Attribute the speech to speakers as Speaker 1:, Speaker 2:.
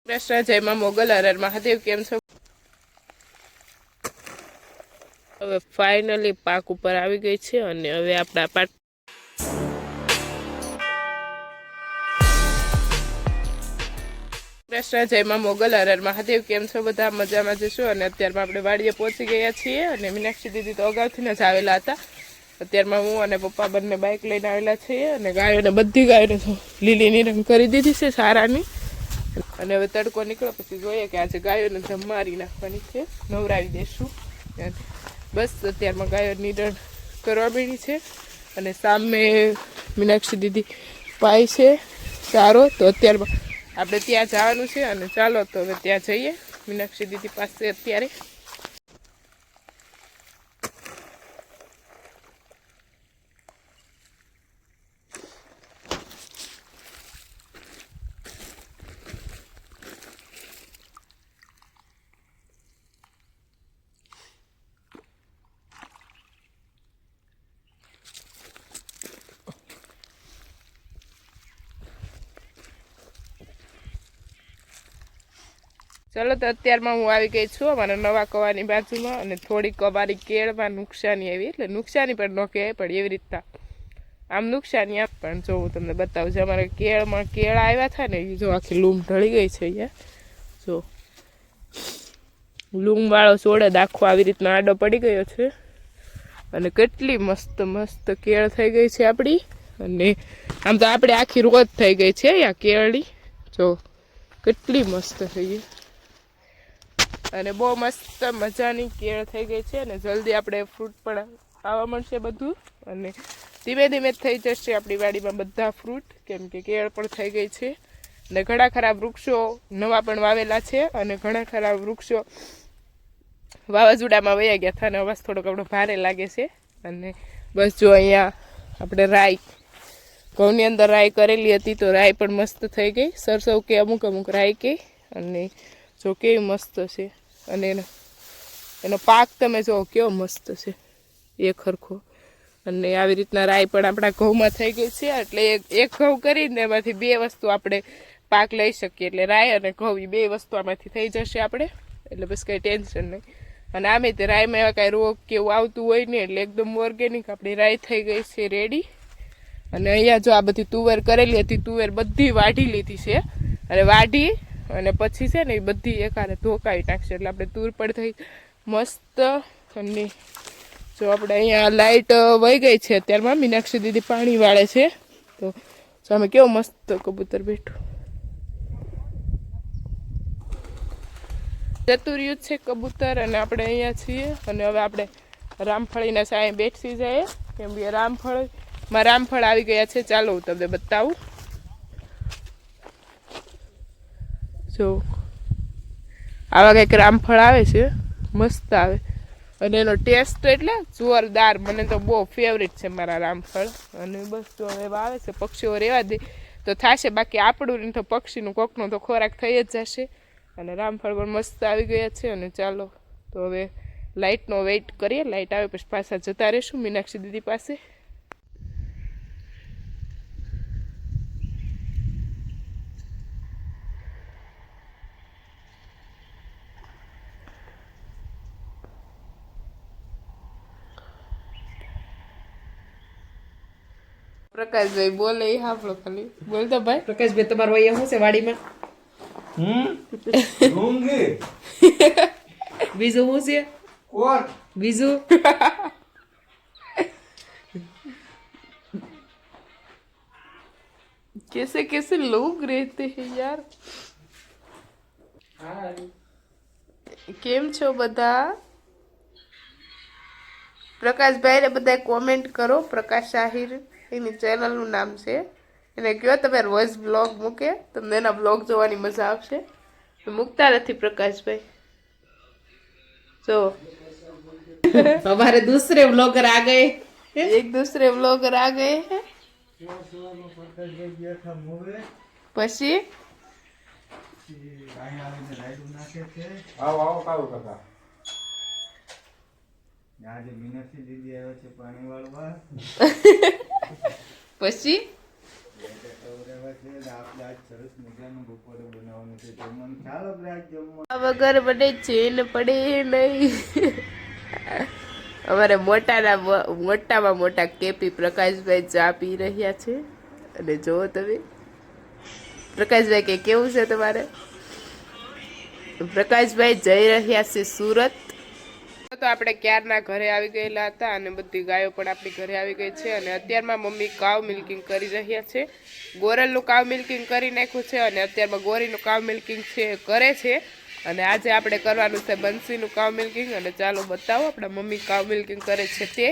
Speaker 1: કૃષ્ણ જય માં મોગલ હર મહાદેવ કેમ છો? હવે ફાઇનલી પાક ઉપર આવી ગઈ છે અને હવે આપણા પાટ કૃષ્ણ જય માં મોગલ હર મહાદેવ કેમ છો? બધા મજામાં જશો અને અત્યારમાં આપણે વાડીએ પહોંચી ગયા છીએ અને મીનાક્ષી દીદી તો અગાઉથી જ આવેલા હતા. અત્યારમાં હું અને પપ્પા બંને બાઇક લઈને આવેલા છીએ અને ગાયોને બધી ગાયોને લીલી નિરંગ કરી દીધી છે સારાની. અને હવે તડકો નીકળો પછી જોઈએ કે આજે ગાયોને જમારી નાખવાની છે, નવરાવી દેશું. બસ અત્યારમાં ગાયો નિરણ કરવા માંડી છે અને સામે મીનાક્ષી દીદી પાય છે સારો. તો અત્યારમાં આપણે ત્યાં જવાનું છે અને ચાલો તો હવે ત્યાં જઈએ મીનાક્ષી દીદી પાસે અત્યારે. ચલો તો અત્યારમાં હું આવી ગઈ છું અમારા નવા કવાની બાજુમાં અને થોડીક અમારી કેળમાં નુકસાની આવી, એટલે નુકસાની પણ ન કહેવાય પણ એવી રીતના આમ નુકસાની આપ પણ જો હું તમને બતાવું છું. અમારે કેળમાં કેળા આવ્યા હતા ને એ જો આખી લૂમ ઢળી ગઈ છે અહીંયા. જો લૂમવાળો છોડ જ આખો આવી રીતના આડો પડી ગયો છે અને કેટલી મસ્ત મસ્ત કેળ થઈ ગઈ છે આપણી. અને આમ તો આપણે આખી રોજ થઈ ગઈ છે અહીંયા કેળની. જો કેટલી મસ્ત થઈ ગઈ અને બહુ મસ્ત મજાની કેળ થઈ ગઈ છે અને જલ્દી આપણે ફ્રૂટ પણ આવવા મળશે બધું અને ધીમે ધીમે થઈ જશે આપણી વાડીમાં બધા ફ્રૂટ, કેમ કે કેળ પણ થઈ ગઈ છે અને ઘણા ખરા વૃક્ષો નવા પણ વાવેલા છે અને ઘણા ખરા વૃક્ષો વાવાઝોડામાં વયા ગયા હતા અને અવાજ થોડોક આપણો ભારે લાગે છે. અને બસ જો અહીંયા આપણે રાઈ ઘઉંની અંદર રાઈ કરેલી હતી તો રાઈ પણ મસ્ત થઈ ગઈ. સરસવ કે અમુક અમુક રાઈ કે અને જો કેવી મસ્ત છે અને એનો પાક તમે જો કેવો મસ્ત છે એક હરખો. અને આવી રીતના રાઈ પણ આપણા ઘઉંમાં થઈ ગઈ છે એટલે એક ઘઉં કરીને એમાંથી બે વસ્તુ આપણે પાક લઈ શકીએ. એટલે રાઈ અને ઘઉં એ બે વસ્તુ આમાંથી થઈ જશે આપણે, એટલે બસ કંઈ ટેન્શન નહીં. અને આમે તે રાઈમાં એવા કાંઈ રોગ કે એવું આવતું હોય નહીં એટલે એકદમ ઓર્ગેનિક આપણી રાઈ થઈ ગઈ છે રેડી. અને અહીંયા જો આ બધી તુવેર કરેલી હતી, તુવેર બધી વાઢી લીધી છે અને વાઢી અને પછી છે ને એ બધી એકારે ધોકાવી નાખશે એટલે આપણે તુર પણ થઈ મસ્ત. અને જો આપણે અહીંયા લાઇટ વહી ગઈ છે અત્યારમાં મીનાક્ષી દીદી પાણી વાળે છે. તો સામે કેવો મસ્ત કબૂતર બેઠું જતું છે કબૂતર. અને આપણે અહીંયા છીએ અને હવે આપણે રામફળીના સાંયે બેસી જાય કેમ કે રામફળ આવી ગયા છે. ચાલો હું તમને બતાવું. જો આવા કંઈક રામફળ આવે છે, મસ્ત આવે અને એનો ટેસ્ટ એટલે જોરદાર. મને તો બહુ ફેવરેટ છે મારા રામફળ. અને બસ જો હવે આવે છે, પક્ષીઓ રહેવા દે તો થશે, બાકી આપણું નહીં તો પક્ષીનું કોકનો તો ખોરાક થઈ જ જશે. અને રામફળ પણ મસ્ત આવી ગયા છે અને ચાલો તો હવે લાઇટનો વેઇટ કરીએ. લાઇટ આવે પછી પાછા જતા રહીશું મીનાક્ષી દીદી પાસે. પ્રકાશભાઈ બોલે એ સાંભળો ખાલી. બોલતો ભાઈ.
Speaker 2: પ્રકાશભાઈ તમારો અહીંયા શું છે વાડીમાં? બીજું શું છે? બીજું
Speaker 1: कैसे कैसे लोग रहते हैं यार. કેમ છો બધા? પ્રકાશભાઈ ને બધા કોમેન્ટ કરો. પ્રકાશ આહિર એની ચેનલનું નામ છે. એને કહો તમે રોજ બ્લોગ મૂકે, તમને એના બ્લોગ જોવાની મજા આવશે. મૂકતા નથી પ્રકાશભાઈ. જો
Speaker 2: हमारे दूसरे व्लॉगर आ गए.
Speaker 1: एक दूसरे व्लॉगर आ गए हैं. પછી પછી વગર મને ચેન પડે નહીં. અમારે મોટામાં મોટા કેપી પ્રકાશભાઈ ચા પી રહ્યા છે. અને જો તમે પ્રકાશભાઈ કે કેવું છે તમારે? પ્રકાશભાઈ જઈ રહ્યા છે સુરત. તો આપણે ક્યારના ઘરે આવી ગયેલા હતા અને બધી ગાયો પણ આપણી ઘરે આવી ગઈ છે. અને અત્યારમાં મમ્મી કાવ મિલ્કિંગ કરી રહ્યા છે. ગોરલનું કાવ મિલ્કિંગ કરી નાખ્યું છે અને અત્યારમાં ગોરીનું કાવ મિલ્કિંગ છે કરે છે. અને આજે આપણે કરવાનું છે બંસીનું કાવ મિલ્કિંગ. અને ચાલો બતાવો આપણા મમ્મી કાવ મિલ્કિંગ કરે છે તે.